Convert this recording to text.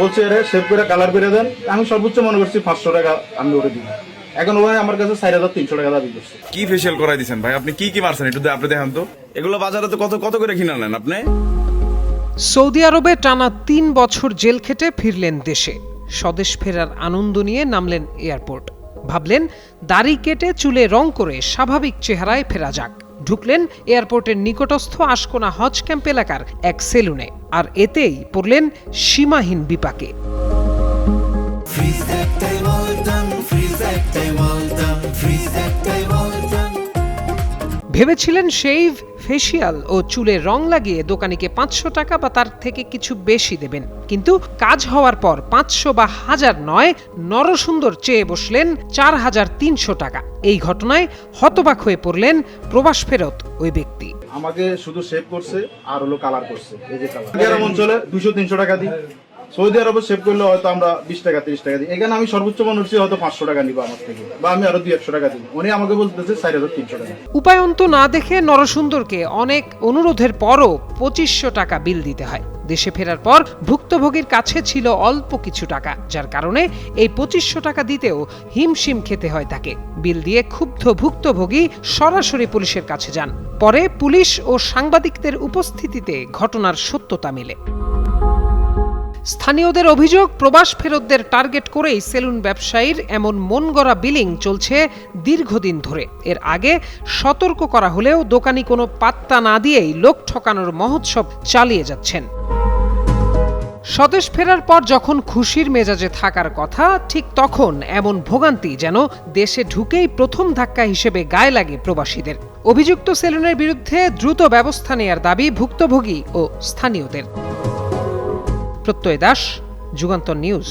বলছে আরে সেভ করে কালার করে দেন, আমি সর্বোচ্চ মনে করছি 500 টাকা আমি ওরে দিই। এখন ওখানে আমার কাছে 4300 টাকা দাবি করছে। কি ফেশিয়াল করাই দিচ্ছেন ভাই? আপনি কি মারছেন একটু আপনি দেখান তো। এগুলো বাজারে তো কত কত করে কিনে আনলেন আপনি? সৌদি আরবে টানা ৩ বছর জেল খেটে ফিরলেন দেশে। স্বদেশ ফেরার আনন্দ নিয়ে নামলেন এয়ারপোর্ট। ভাবলেন দাড়ি কেটে চুলে রং করে স্বাভাবিক চেহারায় ফেরা যাক। ঢুকলেন এয়ারপোর্টের নিকটস্থ আশকোনা হজ ক্যাম্প এলাকার এক সেলুনে, আর এতেই পড়লেন সীমাহীন বিপাকে। ভেবেছিলেন শেভ, ফেসিয়াল ও চুলে রং লাগিয়ে দোকানিকে 500 টাকা বা তার থেকে কিছু বেশি দেবেন, কিন্তু কাজ হওয়ার পর 500 বা 1000 নয়, নরসুন্দর চেয়ে বসলেন 4300 টাকা। এই ঘটনায় হতবাক হয়ে পড়লেন প্রবাস ফেরত ওই ব্যক্তি। আমাকে শুধু সেভ করছে আর হলো কালার করছে। এই যে কালার গ্রাম অঞ্চলে 200-300 টাকা দিই, সৌদি আরবে সেভ করলে হয়তো আমরা 20 টাকা 30 টাকা দিই। এখানে আমি সর্বোচ্চ মনে হচ্ছে হয়তো 500 টাকা নিব আমার থেকে, বা আমি আরো 200-100 টাকা দিই। উনি আমাকে বলতেছে 4300 টাকা। উপায়ন্ত না দেখে নরসুন্দরকে অনেক অনুরোধের পরও 2500 টাকা বিল দিতে হয়। দেশে ফেরার পর ভুক্তভোগীর কাছে ছিল অল্প কিছু টাকা, যার কারণে এই 2500 টাকা দিতেও হিমশিম খেতে হয় তাকে। বিল দিয়ে ক্ষুব্ধ ভুক্তভোগী সরাসরি পুলিশের কাছে যান। পরে পুলিশ ও সাংবাদিকদের উপস্থিতিতে ঘটনার সত্যতা মেলে। স্থানীয়দের অভিযোগ, প্রবাস ফেরতদের টার্গেট করেই সেলুন ব্যবসায়ীর এমন মনগড়া বিলিং চলছে দীর্ঘদিন ধরে। এর আগে সতর্ক করা হলেও দোকানি কোনো পাত্তা না দিয়েই লোক ঠকানোর মহোৎসব চালিয়ে যাচ্ছেন। স্বদেশ ফেরার পর যখন খুশির মেজাজে থাকার কথা, ঠিক তখন এমন ভোগান্তি যেন দেশে ঢুকেই প্রথম ধাক্কা হিসেবে গায়ে লাগে প্রবাসীদের। অভিযুক্ত সেলুনের বিরুদ্ধে দ্রুত ব্যবস্থা নেয়ার দাবি ভুক্তভোগী ও স্থানীয়দের। প্রত্যয় দাস, যুগান্তর নিউজ।